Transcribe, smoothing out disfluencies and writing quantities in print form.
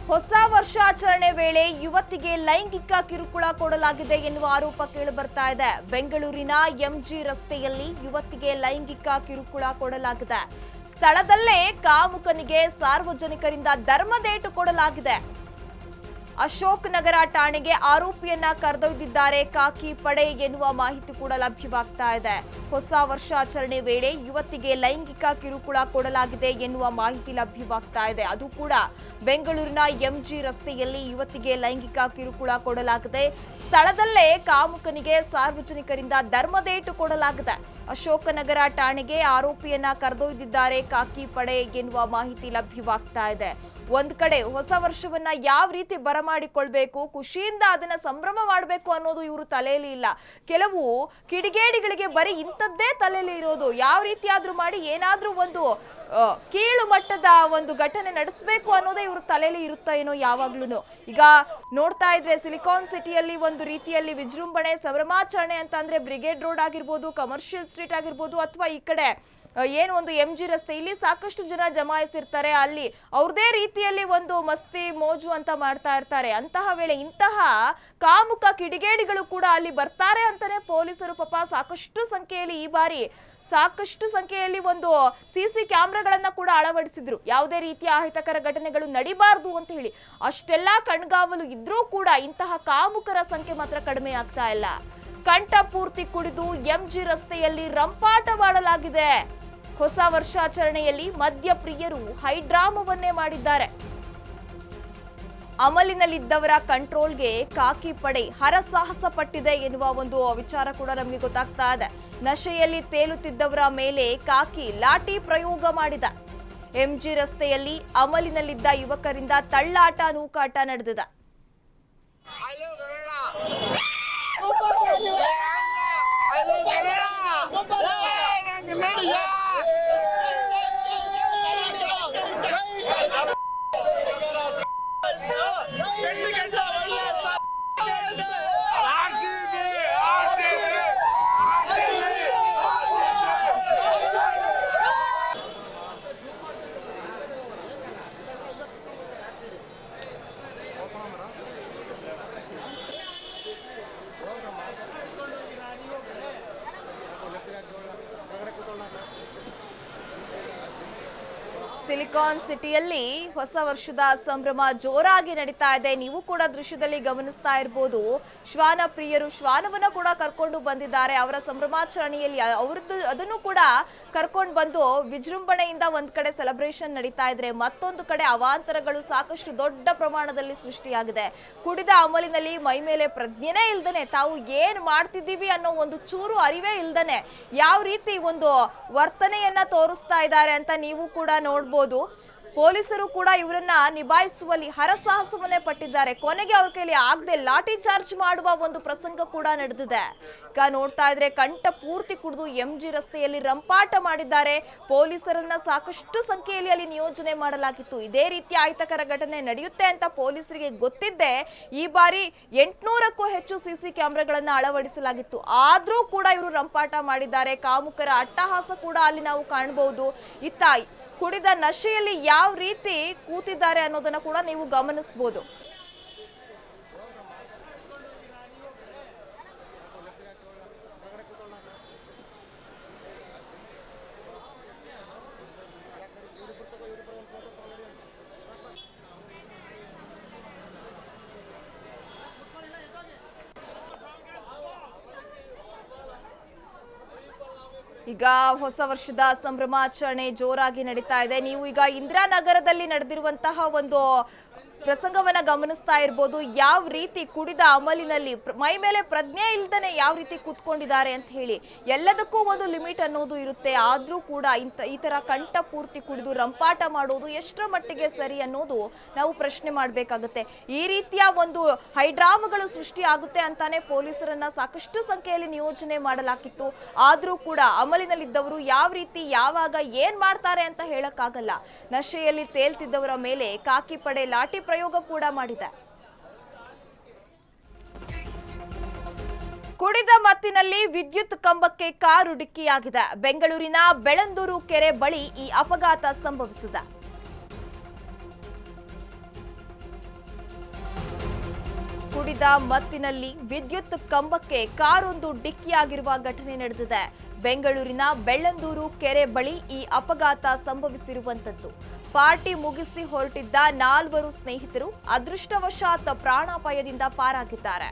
ಹೊಸ ವರ್ಷಾಚರಣೆ ವೇಳೆ ಯುವತಿಗೆ ಲೈಂಗಿಕ ಕಿರುಕುಳ ಕೊಡಲಾಗಿದೆ ಎನ್ನುವ ಆರೋಪ ಕೇಳಿಬರ್ತಾ ಇದೆ. ಬೆಂಗಳೂರಿನ ಎಂಜಿ ರಸ್ತೆಯಲ್ಲಿ ಯುವತಿಗೆ ಲೈಂಗಿಕ ಕಿರುಕುಳ ಕೊಡಲಾಗಿದೆ. ಸ್ಥಳದಲ್ಲೇ ಕಾಮುಕನಿಗೆ ಸಾರ್ವಜನಿಕರಿಂದ ಧರ್ಮದೇಟು ಕೊಡಲಾಗಿದೆ. ಅಶೋಕ್ ನಗರ ಠಾಣೆಗೆ ಆರೋಪಿಯನ್ನ ಕರೆದೊಯ್ದಿದ್ದಾರೆ ಖಾಕಿ ಪಡೆ ಎನ್ನುವ ಮಾಹಿತಿ ಕೂಡ ಲಭ್ಯವಾಗ್ತಾ ಇದೆ. ಹೊಸ ವರ್ಷಾಚರಣೆ ವೇಳೆ ಯುವತಿಗೆ ಲೈಂಗಿಕ ಕಿರುಕುಳ ಕೊಡಲಾಗಿದೆ ಎನ್ನುವ ಮಾಹಿತಿ ಲಭ್ಯವಾಗ್ತಾ ಇದೆ. ಅದು ಕೂಡ ಬೆಂಗಳೂರಿನ ಎಂಜಿ ರಸ್ತೆಯಲ್ಲಿ ಯುವತಿಗೆ ಲೈಂಗಿಕ ಕಿರುಕುಳ ಕೊಡಲಾಗಿದೆ. ಸ್ಥಳದಲ್ಲೇ ಕಾಮುಕನಿಗೆ ಸಾರ್ವಜನಿಕರಿಂದ ಧರ್ಮದೇಟು ಕೊಡಲಾಗಿದೆ. ಅಶೋಕನಗರ ಠಾಣೆಗೆ ಆರೋಪಿಯನ್ನ ಕರೆದೊಯ್ದಿದ್ದಾರೆ ಖಾಕಿ ಪಡೆ ಎನ್ನುವ ಮಾಹಿತಿ ಲಭ್ಯವಾಗ್ತಾ ಇದೆ. ಒಂದ್ ಕಡೆ ಹೊಸ ವರ್ಷವನ್ನ ಯಾವ ರೀತಿ ಬರಮಾಡಿಕೊಳ್ಬೇಕು, ಖುಷಿಯಿಂದ ಅದನ್ನ ಸಂಭ್ರಮ ಮಾಡಬೇಕು ಅನ್ನೋದು ಇವರು ತಲೆಯಲ್ಲಿ ಇಲ್ಲ. ಕೆಲವು ಕಿಡಿಗೇಡಿಗಳಿಗೆ ಬರೀ ಇಂಥದ್ದೇ ತಲೆಯಲ್ಲಿ ಇರೋದು. ಯಾವ ರೀತಿ ಆದ್ರೂ ಮಾಡಿ ಏನಾದ್ರೂ ಒಂದು ಕೀಳು ಮಟ್ಟದ ಒಂದು ಘಟನೆ ನಡೆಸಬೇಕು ಅನ್ನೋದೇ ಇವ್ರ ತಲೆಯಲ್ಲಿ ಇರುತ್ತಾ ಏನೋ ಯಾವಾಗ್ಲೂ. ಈಗ ನೋಡ್ತಾ ಇದ್ರೆ ಸಿಲಿಕಾನ್ ಸಿಟಿಯಲ್ಲಿ ಒಂದು ರೀತಿಯಲ್ಲಿ ವಿಜೃಂಭಣೆ ಸಂಭ್ರಮಾಚರಣೆ ಅಂತ ಅಂದ್ರೆ ಬ್ರಿಗೇಡ್ ರೋಡ್ ಆಗಿರ್ಬೋದು, ಕಮರ್ಷಿಯಲ್ ಸ್ಟ್ರೀಟ್ ಆಗಿರ್ಬೋದು, ಅಥವಾ ಈ ಕಡೆ ಏನು ಒಂದು ಎಂಜಿ ರಸ್ತೆ, ಇಲ್ಲಿ ಸಾಕಷ್ಟು ಜನ ಜಮಾಯಿಸಿರ್ತಾರೆ. ಅಲ್ಲಿ ಅವ್ರದೇ ರೀತಿಯಲ್ಲಿ ಒಂದು ಮಸ್ತಿ ಮೋಜು ಅಂತ ಮಾಡ್ತಾ ಇರ್ತಾರೆ. ಅಂತಹ ವೇಳೆ ಇಂತಹ ಕಾಮುಕ ಕಿಡಿಗೇಡಿಗಳು ಕೂಡ ಅಲ್ಲಿ ಬರ್ತಾರೆ ಅಂತಾನೆ ಪೊಲೀಸರು ಪಾಪ ಸಾಕಷ್ಟು ಸಂಖ್ಯೆಯಲ್ಲಿ ಈ ಬಾರಿ ಸಾಕಷ್ಟು ಸಂಖ್ಯೆಯಲ್ಲಿ ಒಂದು ಸಿಸಿ ಕ್ಯಾಮೆರಾಗಳನ್ನ ಕೂಡ ಅಳವಡಿಸಿದ್ರು. ಯಾವುದೇ ರೀತಿಯ ಅಹಿತಕರ ಘಟನೆಗಳು ನಡಿಬಾರ್ದು ಅಂತ ಹೇಳಿ. ಅಷ್ಟೆಲ್ಲ ಕಣ್ಗಾವಲು ಇದ್ರೂ ಕೂಡ ಇಂತಹ ಕಾಮುಕರ ಸಂಖ್ಯೆ ಮಾತ್ರ ಕಡಿಮೆ ಆಗ್ತಾ ಇಲ್ಲ. ಕಂಠ ಪೂರ್ತಿ ಕುಡಿದು ಎಂಜಿ ರಸ್ತೆಯಲ್ಲಿ ರಂಪಾಟವಾಡಲಾಗಿದೆ. ಹೊಸ ವರ್ಷಾಚರಣೆಯಲ್ಲಿ ಮದ್ಯಪ್ರಿಯರು ಹೈಡ್ರಾಮವನ್ನೇ ಮಾಡಿದ್ದಾರೆ. ಅಮಲಿನಲ್ಲಿದ್ದವರ ಕಂಟ್ರೋಲ್ಗೆ ಖಾಕಿ ಪಡೆ ಹರಸಾಹಸ ಪಟ್ಟಿದೆ ಎನ್ನುವ ಒಂದು ವಿಚಾರ ಕೂಡ ನಮಗೆ ಗೊತ್ತಾಗ್ತಾ ಇದೆ. ನಶೆಯಲ್ಲಿ ತೇಲುತ್ತಿದ್ದವರ ಮೇಲೆ ಖಾಕಿ ಲಾಠಿ ಪ್ರಯೋಗ ಮಾಡಿದ. ಎಂಜಿ ರಸ್ತೆಯಲ್ಲಿ ಅಮಲಿನಲ್ಲಿದ್ದ ಯುವಕರಿಂದ ತಳ್ಳಾಟ ನೂಕಾಟ ನಡೆದಿದೆ. ಸಿಲಿಕಾನ್ ಸಿಟಿಯಲ್ಲಿ ಹೊಸ ವರ್ಷದ ಸಂಭ್ರಮ ಜೋರಾಗಿ ನಡೀತಾ ಇದೆ. ನೀವು ಕೂಡ ದೃಶ್ಯದಲ್ಲಿ ಗಮನಿಸ್ತಾ ಇರಬಹುದು. ಶ್ವಾನ ಪ್ರಿಯರು ಶ್ವಾನವನ್ನ ಕೂಡ ಕರ್ಕೊಂಡು ಬಂದಿದ್ದಾರೆ. ಅವರ ಸಂಭ್ರಮಾಚರಣೆಯಲ್ಲಿ ಅವ್ರದ್ದು ಅದನ್ನು ಕೂಡ ಕರ್ಕೊಂಡು ಬಂದು ವಿಜೃಂಭಣೆಯಿಂದ ಒಂದ್ ಕಡೆ ಸೆಲೆಬ್ರೇಷನ್ ನಡೀತಾ ಇದ್ರೆ, ಮತ್ತೊಂದು ಕಡೆ ಅವಾಂತರಗಳು ಸಾಕಷ್ಟು ದೊಡ್ಡ ಪ್ರಮಾಣದಲ್ಲಿ ಸೃಷ್ಟಿಯಾಗಿದೆ. ಕುಡಿದ ಅಮಲಿನಲ್ಲಿ ಮೈ ಮೇಲೆ ಪ್ರಜ್ಞೆನೇ ಇಲ್ದನೆ, ತಾವು ಏನ್ ಮಾಡ್ತಿದ್ದೀವಿ ಅನ್ನೋ ಒಂದು ಚೂರು ಅರಿವೇ ಇಲ್ದನೆ ಯಾವ ರೀತಿ ಒಂದು ವರ್ತನೆಯನ್ನ ತೋರಿಸ್ತಾ ಇದ್ದಾರೆ ಅಂತ ನೀವು ಕೂಡ ನೋಡ್ಬೋದು. ಪೊಲೀಸರು ಕೂಡ ಇವರನ್ನ ನಿಭಾಯಿಸುವಲ್ಲಿ ಹರಸಾಹಸವನ್ನೇ ಪಟ್ಟಿದ್ದಾರೆ. ಕೊನೆಗೆ ಅವ್ರ ಕೈಲಿ ಆಗದೆ ಲಾಠಿ ಚಾರ್ಜ್ ಮಾಡುವ ಒಂದು ಪ್ರಸಂಗ ಕೂಡ ನಡೆದಿದೆ. ಈಗ ನೋಡ್ತಾ ಇದ್ರೆ ಕಂಠ ಪೂರ್ತಿ ಕುಡಿದು ಎಂಜಿ ರಸ್ತೆಯಲ್ಲಿ ರಂಪಾಟ ಮಾಡಿದ್ದಾರೆ. ಪೊಲೀಸರನ್ನ ಸಾಕಷ್ಟು ಸಂಖ್ಯೆಯಲ್ಲಿ ಅಲ್ಲಿ ನಿಯೋಜನೆ ಮಾಡಲಾಗಿತ್ತು. ಇದೇ ರೀತಿಯ ಅಹಿತಕರ ಘಟನೆ ನಡೆಯುತ್ತೆ ಅಂತ ಪೊಲೀಸರಿಗೆ ಗೊತ್ತಿದ್ದೆ ಈ ಬಾರಿ 800ಕ್ಕೂ ಹೆಚ್ಚು ಸಿಸಿ ಕ್ಯಾಮೆರಾಗಳನ್ನ ಅಳವಡಿಸಲಾಗಿತ್ತು. ಆದ್ರೂ ಕೂಡ ಇವರು ರಂಪಾಟ ಮಾಡಿದ್ದಾರೆ. ಕಾಮುಕರ ಅಟ್ಟಹಾಸ ಕೂಡ ಅಲ್ಲಿ ನಾವು ಕಾಣಬಹುದು. ಇತ್ತ ಕುಡಿದ ನಶೆಯಲ್ಲಿ ಯಾವ ರೀತಿ ಕೂತಿದ್ದಾರೆ ಅನ್ನೋದನ್ನ ಕೂಡ ನೀವು ಗಮನಿಸಬಹುದು. ಈಗ ಹೊಸ ವರ್ಷದ ಸಂಭ್ರಮಾಚರಣೆ ಜೋರಾಗಿ ನಡೀತಾ ಇದೆ. ನೀವು ಈಗ ಇಂದಿರಾನಗರದಲ್ಲಿ ನಡೆದಿರುವಂತಹ ಒಂದು ಪ್ರಸಂಗವನ್ನ ಗಮನಿಸ್ತಾ ಇರಬಹುದು. ಯಾವ ರೀತಿ ಕುಡಿದ ಅಮಲಿನಲ್ಲಿ ಮೈ ಮೇಲೆ ಪ್ರಜ್ಞೆ ಇಲ್ದನೆ ಯಾವ ರೀತಿ ಕೂತ್ಕೊಂಡಿದ್ದಾರೆ ಅಂತ ಹೇಳಿ. ಎಲ್ಲದಕ್ಕೂ ಒಂದು ಲಿಮಿಟ್ ಅನ್ನೋದು ಇರುತ್ತೆ. ಆದ್ರೂ ಕೂಡ ಈ ತರ ಕಂಠ ಪೂರ್ತಿ ಕುಡಿದು ರಂಪಾಟ ಮಾಡೋದು ಎಷ್ಟರ ಮಟ್ಟಿಗೆ ಸರಿ ಅನ್ನೋದು ನಾವು ಪ್ರಶ್ನೆ ಮಾಡಬೇಕಾಗುತ್ತೆ. ಈ ರೀತಿಯ ಒಂದು ಹೈಡ್ರಾಮಗಳು ಸೃಷ್ಟಿ ಆಗುತ್ತೆ ಅಂತಾನೆ ಪೊಲೀಸರನ್ನ ಸಾಕಷ್ಟು ಸಂಖ್ಯೆಯಲ್ಲಿ ನಿಯೋಜನೆ ಮಾಡಲಾಗಿತ್ತು. ಆದ್ರೂ ಕೂಡ ಅಮಲಿನಲ್ಲಿದ್ದವರು ಯಾವ ರೀತಿ ಯಾವಾಗ ಏನ್ ಮಾಡ್ತಾರೆ ಅಂತ ಹೇಳಕ್ಕಾಗಲ್ಲ. ನಶೆಯಲ್ಲಿ ತೇಲ್ತಿದ್ದವರ ಮೇಲೆ ಖಾಕಿ ಪಡೆ ಲಾಠಿ ಪ್ರಯೋಗ ಕೂಡ ಮಾಡಿದೆ. ಕುಡಿದ ಮತ್ತಿನಲ್ಲಿ ವಿದ್ಯುತ್ ಕಂಬಕ್ಕೆ ಕಾರು ಡಿಕ್ಕಿಯಾಗಿದೆ. ಬೆಂಗಳೂರಿನ ಬೆಳಂದೂರು ಕೆರೆ ಬಳಿ ಈ ಅಪಘಾತ ಸಂಭವಿಸಿದೆ. ಕುಡಿದ ಮತ್ತಿನಲ್ಲಿ ವಿದ್ಯುತ್ ಕಂಬಕ್ಕೆ ಕಾರೊಂದು ಡಿಕ್ಕಿಯಾಗಿರುವ ಘಟನೆ ನಡೆದಿದೆ. ಬೆಂಗಳೂರಿನ ಬೆಳ್ಳಂದೂರು ಕೆರೆ ಬಳಿ ಈ ಅಪಘಾತ ಸಂಭವಿಸಿರುವಂತದ್ದು. ಪಾರ್ಟಿ ಮುಗಿಸಿ ಹೊರಟಿದ್ದ 4 ಸ್ನೇಹಿತರು ಅದೃಷ್ಟವಶಾತ್ ಪ್ರಾಣಾಪಾಯದಿಂದ ಪಾರಾಗಿದ್ದಾರೆ.